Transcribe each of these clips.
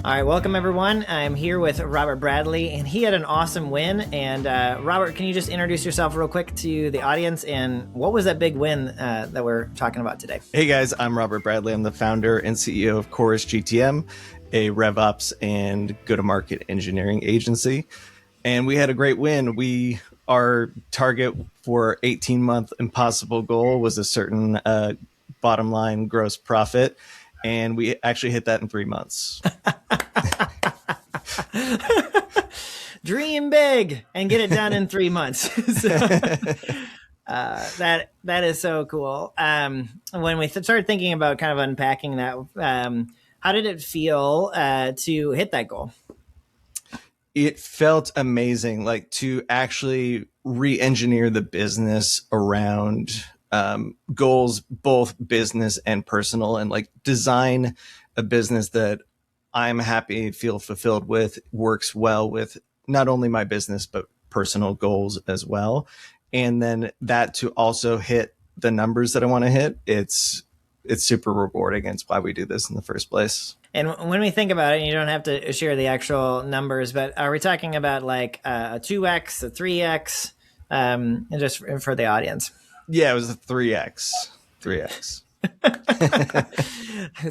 All right, welcome everyone. I'm here with Robert Bradley, and he had an awesome win. And Robert, can you just introduce yourself real quick to the audience? And what was that big win that we're talking about today? Hey guys, I'm Robert Bradley. I'm the founder and CEO of Korus GTM, a RevOps and go-to-market engineering agency. And we had a great win. Our target for 18-month impossible goal was a certain bottom line gross profit. And we actually hit that in 3 months. Dream big and get it done in 3 months. That is so cool. When we started thinking about kind of unpacking that, how did it feel to hit that goal? It felt amazing, like to actually re-engineer the business around goals, both business and personal, and like design a business that I'm happy, feel fulfilled with, works well with not only my business, but personal goals as well. And then that to also hit the numbers that I want to hit, it's super rewarding. And it's why we do this in the first place. And when we think about it, and you don't have to share the actual numbers, but are we talking about like a 2X, a 3X, just for the audience? Yeah, it was a 3X.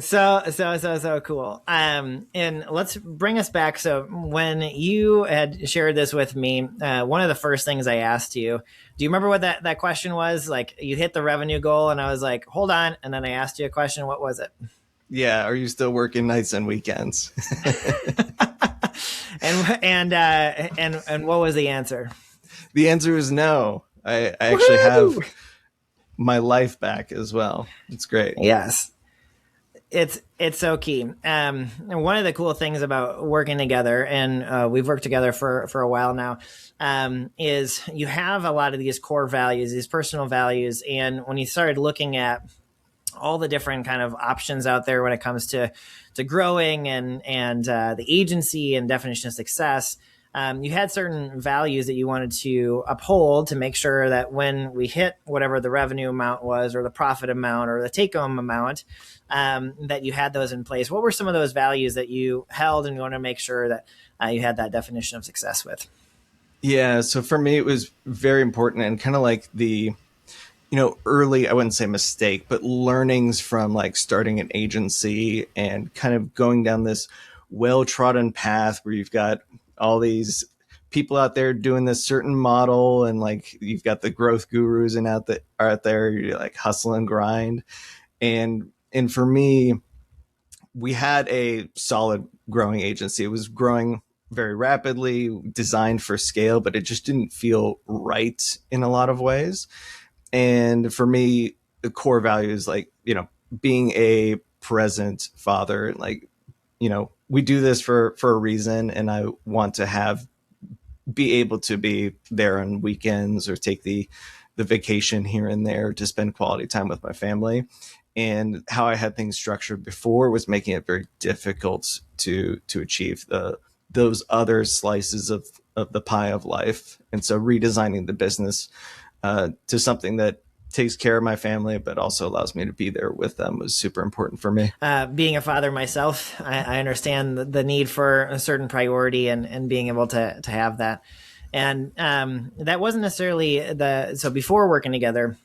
So cool. And let's bring us back. So when you had shared this with me, one of the first things I asked you, do you remember what that question was? Like you hit the revenue goal and I was like, hold on. And then I asked you a question. What was it? Yeah. Are you still working nights and weekends? and what was the answer? The answer is no. I actually have my life back as well. It's great. Yes. It's so key. And one of the cool things about working together, and we've worked together for a while now, is you have a lot of these core values, these personal values. And when you started looking at all the different kind of options out there when it comes to growing and the agency and definition of success, you had certain values that you wanted to uphold to make sure that when we hit whatever the revenue amount was or the profit amount or the take-home amount, that you had those in place. What were some of those values that you held and you want to make sure that you had that definition of success with? Yeah. So for me, it was very important and kind of like the, early, I wouldn't say mistake, but learnings from like starting an agency and kind of going down this well-trodden path where you've got all these people out there doing this certain model, and like you've got the growth gurus and are out there, you like hustle and grind. And for me, we had a solid growing agency. It was growing very rapidly, designed for scale, but it just didn't feel right in a lot of ways. And for me, the core value is like, being a present father, and like, we do this for a reason. And I want to be able to be there on weekends or take the vacation here and there to spend quality time with my family. And how I had things structured before was making it very difficult to achieve those other slices of the pie of life. And so redesigning the business to something that takes care of my family, but also allows me to be there with them was super important for me. Being a father myself, I understand the need for a certain priority and being able to have that. And that wasn't necessarily so before working together,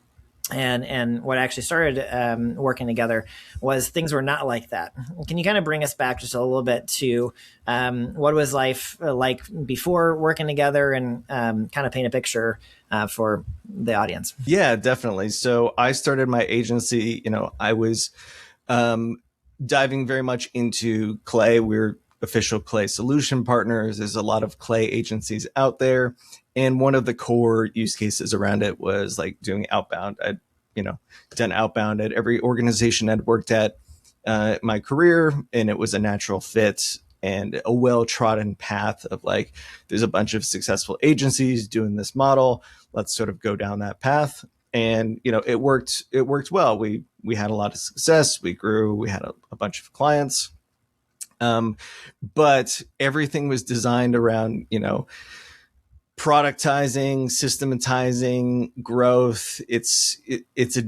and what actually started working together was things were not like that. Can you kind of bring us back just a little bit to what was life like before working together and kind of paint a picture for the audience? Yeah, definitely. So I started my agency, I was diving very much into Clay. We're official Clay solution partners. There's a lot of Clay agencies out there. And one of the core use cases around it was like doing outbound. I'd, done outbound at every organization I'd worked at my career, and it was a natural fit and a well-trodden path of like, there's a bunch of successful agencies doing this model. Let's sort of go down that path. And, it worked well. We had a lot of success. We grew, we had a bunch of clients. But everything was designed around, productizing, systematizing growth. It's a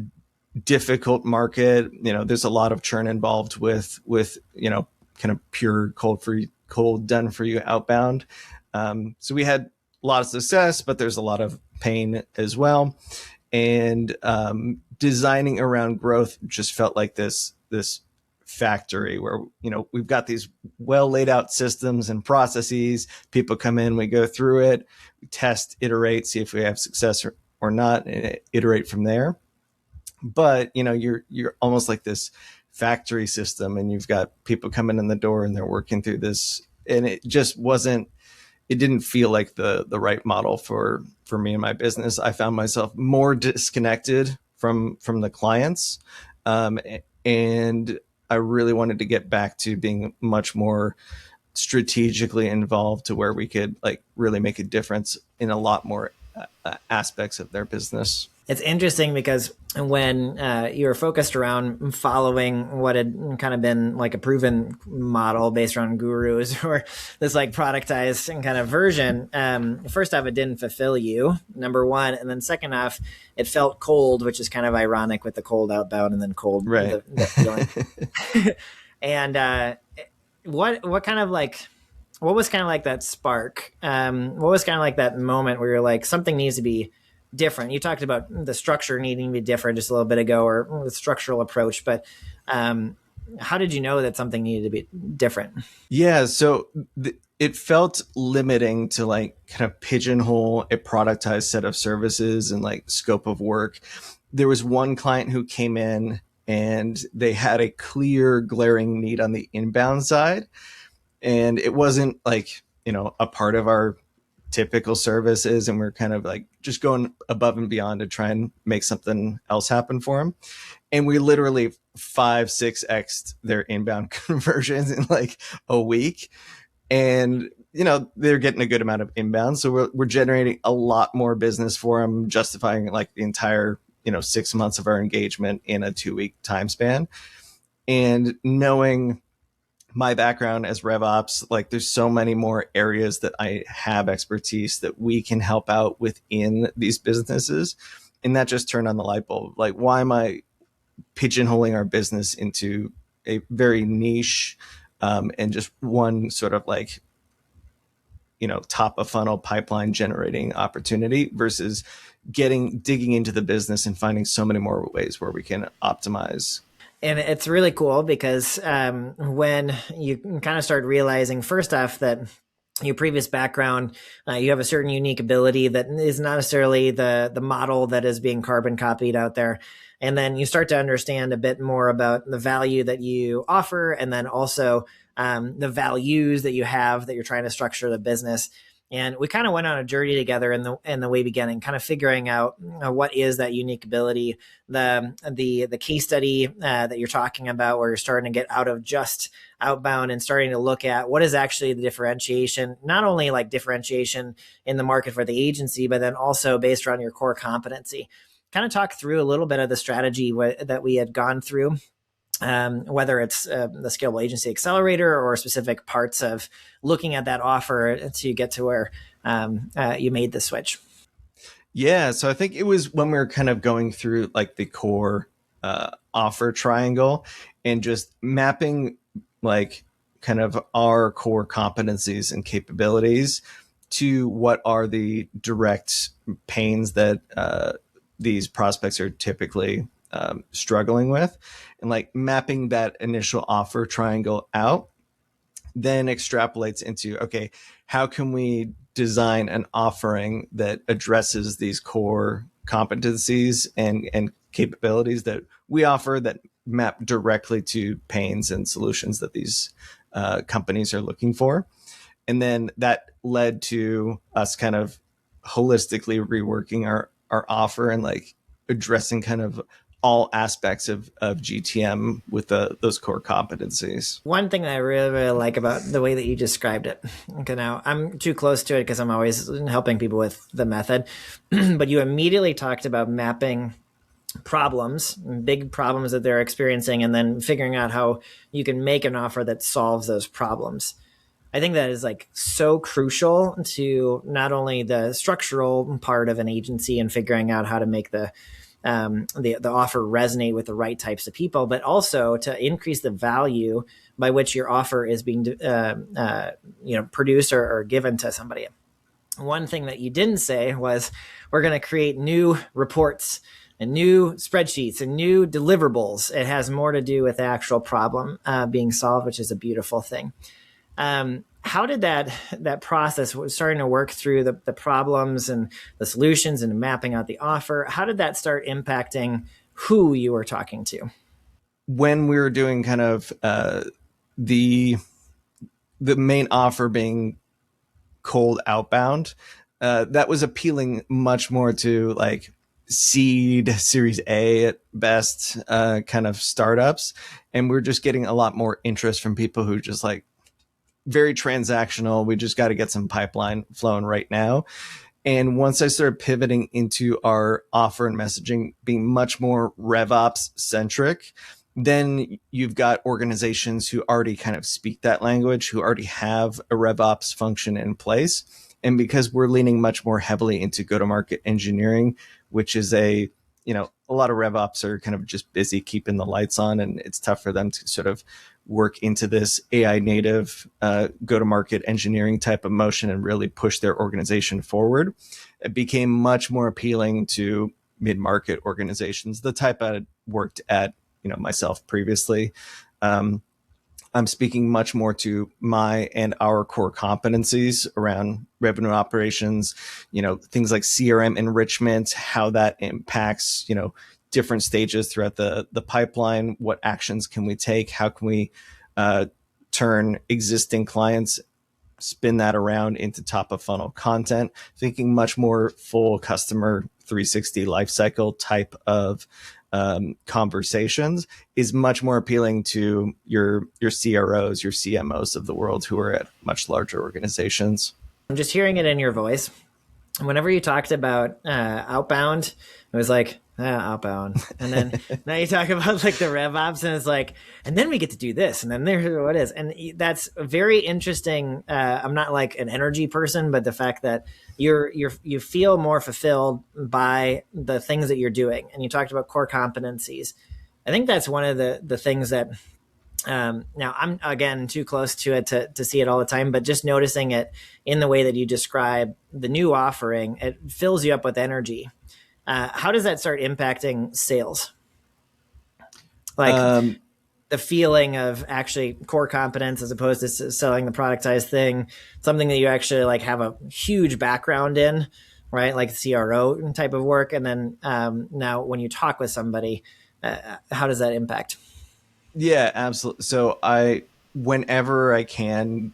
difficult market. There's a lot of churn involved with kind of pure cold done for you outbound. So we had a lot of success, but there's a lot of pain as well. And designing around growth just felt like this factory where, we've got these well laid out systems and processes. People come in, we go through it, we test, iterate, see if we have success or not, and iterate from there. But you're almost like this factory system, and you've got people coming in the door and they're working through this, and it didn't feel like the right model for me and my business. I found myself more disconnected from the clients, and I really wanted to get back to being much more strategically involved, to where we could like really make a difference in a lot more aspects of their business. It's interesting because when you were focused around following what had kind of been like a proven model based around gurus, or this like productized kind of version, first off, it didn't fulfill you, number one. And then second off, it felt cold, which is kind of ironic with the cold outbound and then cold. Right. The feeling. And what was kind of like that spark? What was kind of like that moment where you're like, something needs to be different? You talked about the structure needing to be different just a little bit ago, or the structural approach, but how did you know that something needed to be different? Yeah, so it felt limiting to like kind of pigeonhole a productized set of services and like scope of work. There was one client who came in and they had a clear glaring need on the inbound side, and it wasn't like, a part of our typical services, and we're kind of like just going above and beyond to try and make something else happen for them. And we literally 5-6x'd their inbound conversions in like a week. And they're getting a good amount of inbound, so we're generating a lot more business for them, justifying like the entire 6 months of our engagement in a 2-week time span. And knowing my background as RevOps, like there's so many more areas that I have expertise that we can help out within these businesses. And that just turned on the light bulb. Like, why am I pigeonholing our business into a very niche and just one sort of like, top of funnel pipeline generating opportunity, versus digging into the business and finding so many more ways where we can optimize. And it's really cool because when you kind of start realizing, first off, that your previous background, you have a certain unique ability that is not necessarily the model that is being carbon copied out there. And then you start to understand a bit more about the value that you offer, and then also the values that you have that you're trying to structure the business. And we kind of went on a journey together in the way beginning, kind of figuring out what is that unique ability, the case study that you're talking about, where you're starting to get out of just outbound and starting to look at what is actually the differentiation, not only like differentiation in the market for the agency, but then also based around your core competency. Kind of talk through a little bit of the strategy that we had gone through. Whether it's the Scalable Agency Accelerator or specific parts of looking at that offer to get to where you made the switch. Yeah, so I think it was when we were kind of going through like the core offer triangle and just mapping like kind of our core competencies and capabilities to what are the direct pains that these prospects are typically struggling with, and like mapping that initial offer triangle out then extrapolates into, okay, how can we design an offering that addresses these core competencies and capabilities that we offer that map directly to pains and solutions that these companies are looking for. And then that led to us kind of holistically reworking our offer and like addressing kind of all aspects of GTM with those core competencies. One thing that I really, really like about the way that you described it, okay, now I'm too close to it because I'm always helping people with the method, but you immediately talked about mapping problems, big problems that they're experiencing, and then figuring out how you can make an offer that solves those problems. I think that is like so crucial to not only the structural part of an agency and figuring out how to make the the offer resonate with the right types of people, but also to increase the value by which your offer is being produced or given to somebody. One thing that you didn't say was we're going to create new reports and new spreadsheets and new deliverables. It has more to do with the actual problem being solved, which is a beautiful thing. How did that process was starting to work through the problems and the solutions and mapping out the offer? How did that start impacting who you were talking to? When we were doing kind of the main offer being cold outbound, that was appealing much more to like seed, Series A at best, kind of startups. And we're just getting a lot more interest from people who just like very transactional. We just got to get some pipeline flowing right now. And once I started pivoting into our offer and messaging being much more RevOps centric, then you've got organizations who already kind of speak that language, who already have a RevOps function in place. And because we're leaning much more heavily into go-to-market engineering, which is a lot of RevOps are kind of just busy keeping the lights on, and it's tough for them to sort of work into this AI native go-to-market engineering type of motion and really push their organization forward. It became much more appealing to mid-market organizations, the type I worked at, myself previously. I'm speaking much more to my and our core competencies around revenue operations, things like CRM enrichment, how that impacts, different stages throughout the pipeline. What actions can we take? How can we turn existing clients, spin that around into top of funnel content, thinking much more full customer 360 lifecycle type of conversations is much more appealing to your CROs, your CMOs of the world who are at much larger organizations. I'm just hearing it in your voice. Whenever you talked about outbound, it was like, outbound. And then now you talk about like the RevOps, and it's like, and then we get to do this, and then there's what is. And that's very interesting. I'm not like an energy person, but the fact that you feel more fulfilled by the things that you're doing. And you talked about core competencies. I think that's one of the things that now I'm again too close to it to see it all the time, but just noticing it in the way that you describe the new offering, it fills you up with energy. How does that start impacting sales? Like the feeling of actually core competence as opposed to selling the productized thing, something that you actually like have a huge background in, right? Like CRO type of work. And then now when you talk with somebody, how does that impact? Yeah, absolutely. So whenever I can,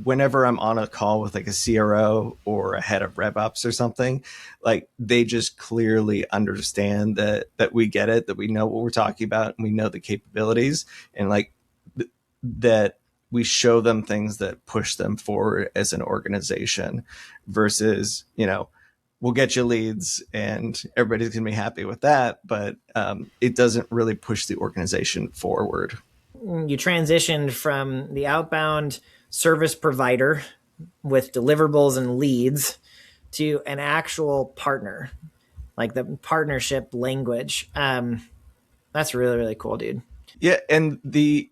whenever I'm on a call with like a CRO or a head of RevOps or something, like they just clearly understand that we get it, that we know what we're talking about, and we know the capabilities, and like that we show them things that push them forward as an organization versus, we'll get you leads and everybody's going to be happy with that. But it doesn't really push the organization forward. You transitioned from the outbound service provider with deliverables and leads to an actual partner, like the partnership language. That's really, really cool, dude. Yeah. And the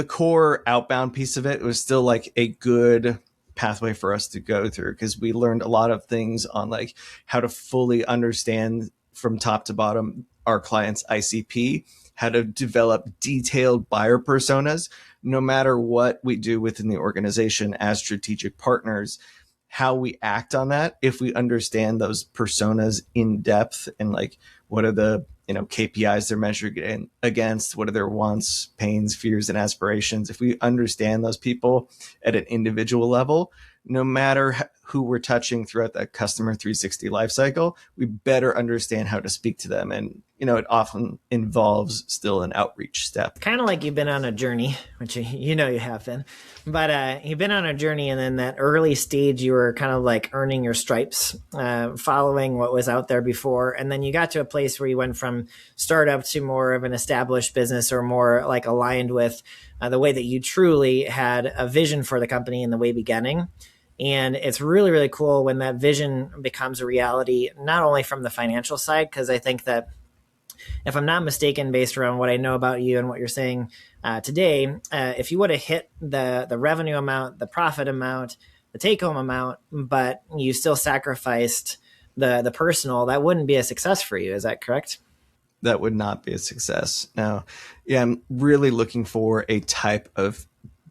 core outbound piece of it was still like a good pathway for us to go through, because we learned a lot of things on like how to fully understand from top to bottom our client's ICP, how to develop detailed buyer personas, no matter what we do within the organization as strategic partners, how we act on that. If we understand those personas in depth and like what are the KPIs they're measured against, what are their wants, pains, fears, and aspirations. If we understand those people at an individual level, no matter who we're touching throughout that customer 360 lifecycle, we better understand how to speak to them. And, it often involves still an outreach step. Kind of like you've been on a journey, which you have been, but you've been on a journey, and then that early stage, you were kind of like earning your stripes, following what was out there before. And then you got to a place where you went from startup to more of an established business, or more like aligned with the way that you truly had a vision for the company in the way beginning. And it's really, really cool when that vision becomes a reality, not only from the financial side, because I think that if I'm not mistaken, based around what I know about you and what you're saying today, if you would have hit the revenue amount, the profit amount, the take home amount, but you still sacrificed the personal, that wouldn't be a success for you. Is that correct? That would not be a success. Now, yeah, I'm really looking for a type of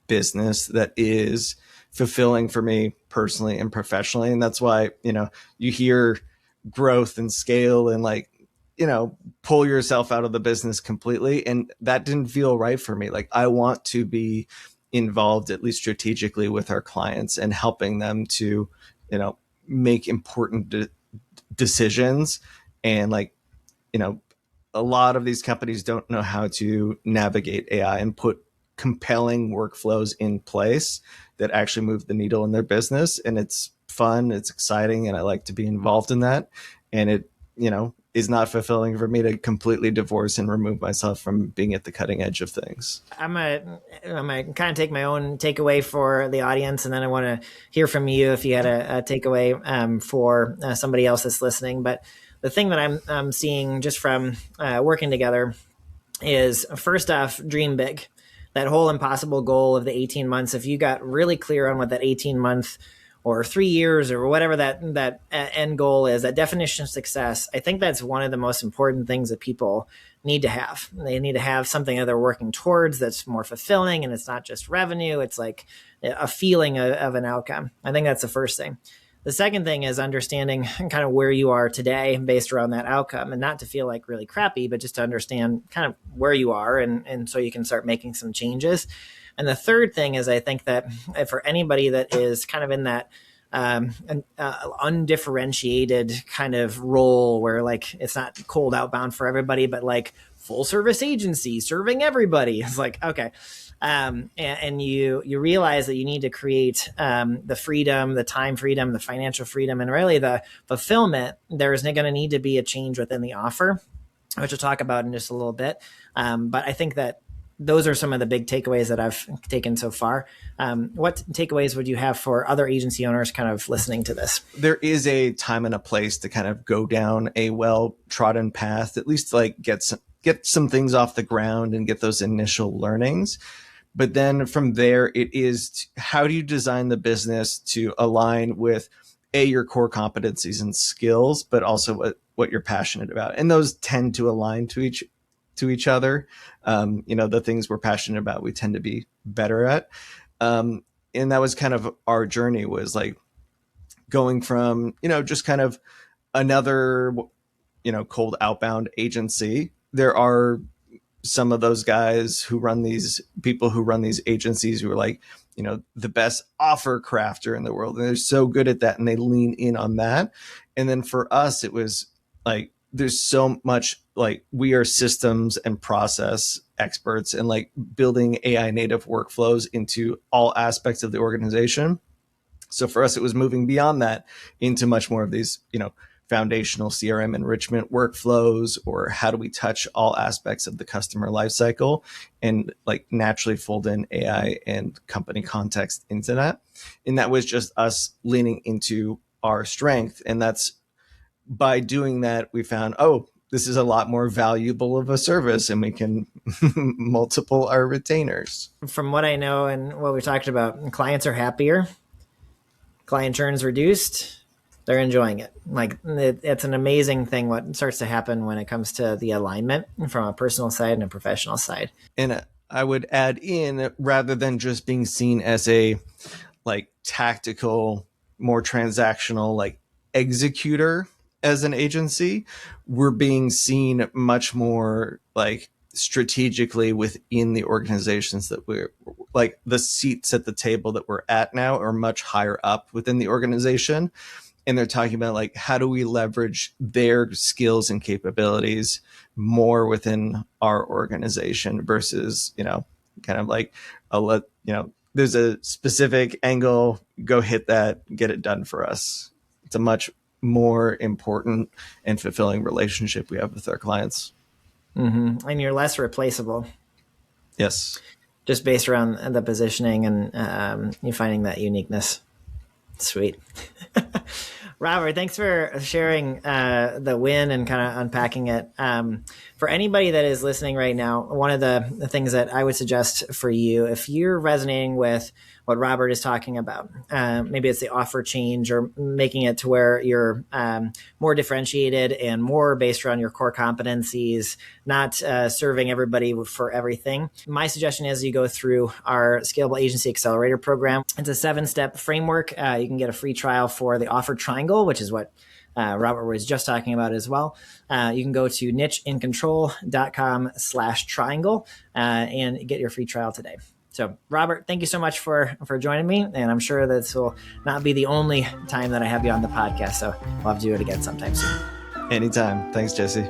business that is fulfilling for me personally and professionally. And that's why, you hear growth and scale and like, pull yourself out of the business completely. And that didn't feel right for me. Like, I want to be involved, at least strategically, with our clients and helping them to, make important decisions. And like, you know, a lot of these companies don't know how to navigate AI and put compelling workflows in place that actually move the needle in their business. And it's fun, it's exciting, and I like to be involved in that. And it, is not fulfilling for me to completely divorce and remove myself from being at the cutting edge of things. I'm gonna kind of take my own takeaway for the audience, and then I want to hear from you if you had a takeaway for somebody else that's listening. But the thing that I'm seeing just from working together is, first off, dream big. That whole impossible goal of the 18 months, if you got really clear on what that 18-month or 3 years or whatever that end goal is, that definition of success, I think that's one of the most important things that people need to have. They need to have something that they're working towards that's more fulfilling, and it's not just revenue. It's like a feeling of an outcome. I think that's the first thing. The second thing is understanding kind of where you are today based around that outcome, and not to feel like really crappy, but just to understand kind of where you are, and so you can start making some changes. And the third thing is, I think that for anybody that is kind of in that undifferentiated kind of role where like it's not cold outbound for everybody, but like full service agency serving everybody, it's like, okay. And you realize that you need to create the freedom, the time freedom, the financial freedom, and really the fulfillment. There's going to need to be a change within the offer, which we'll talk about in just a little bit. But I think that those are some of the big takeaways that I've taken so far. What takeaways would you have for other agency owners kind of listening to this? There is a time and a place to kind of go down a well-trodden path, at least like get some things off the ground and get those initial learnings. But then from there, it is how do you design the business to align with your core competencies and skills, but also what you're passionate about. And those tend to align to each other. The things we're passionate about, we tend to be better at. And that was kind of our journey, was like going from, just kind of another, cold outbound agency. There are some of those guys who run these agencies who are like, the best offer crafter in the world. And they're so good at that, and they lean in on that. And then for us, it was like, there's so much, like, we are systems and process experts, and like building AI native workflows into all aspects of the organization. So for us, it was moving beyond that into much more of these, foundational CRM enrichment workflows, or how do we touch all aspects of the customer lifecycle and like naturally fold in AI and company context into that. And that was just us leaning into our strength. And that's, by doing that, we found, this is a lot more valuable of a service, and we can multiple our retainers. From what I know and what we talked about, clients are happier, client churn is reduced, they're enjoying it. Like it's an amazing thing what starts to happen when it comes to the alignment from a personal side and a professional side. And I would add in, rather than just being seen as a like tactical, more transactional, like executor as an agency, we're being seen much more like strategically within the organizations that we're like, the seats at the table that we're at now are much higher up within the organization. And they're talking about like, how do we leverage their skills and capabilities more within our organization versus, kind of like, there's a specific angle, go hit that, get it done for us. It's a much more important and fulfilling relationship we have with our clients. Mm-hmm. And you're less replaceable. Yes. Just based around the positioning and you finding that uniqueness. Sweet. Robert, thanks for sharing the win and kind of unpacking it. For anybody that is listening right now, one of the things that I would suggest for you, if you're resonating with what Robert is talking about, maybe it's the offer change or making it to where you're more differentiated and more based around your core competencies, not serving everybody for everything. My suggestion is you go through our Scalable Agency Accelerator program. It's a 7-step framework. You can get a free trial for the offer triangle, which is what Robert was just talking about as well. You can go to nicheincontrol.com/triangle and get your free trial today. So, Robert, thank you so much for joining me. And I'm sure this will not be the only time that I have you on the podcast. So we'll have to do it again sometime soon. Anytime. Thanks, Jesse.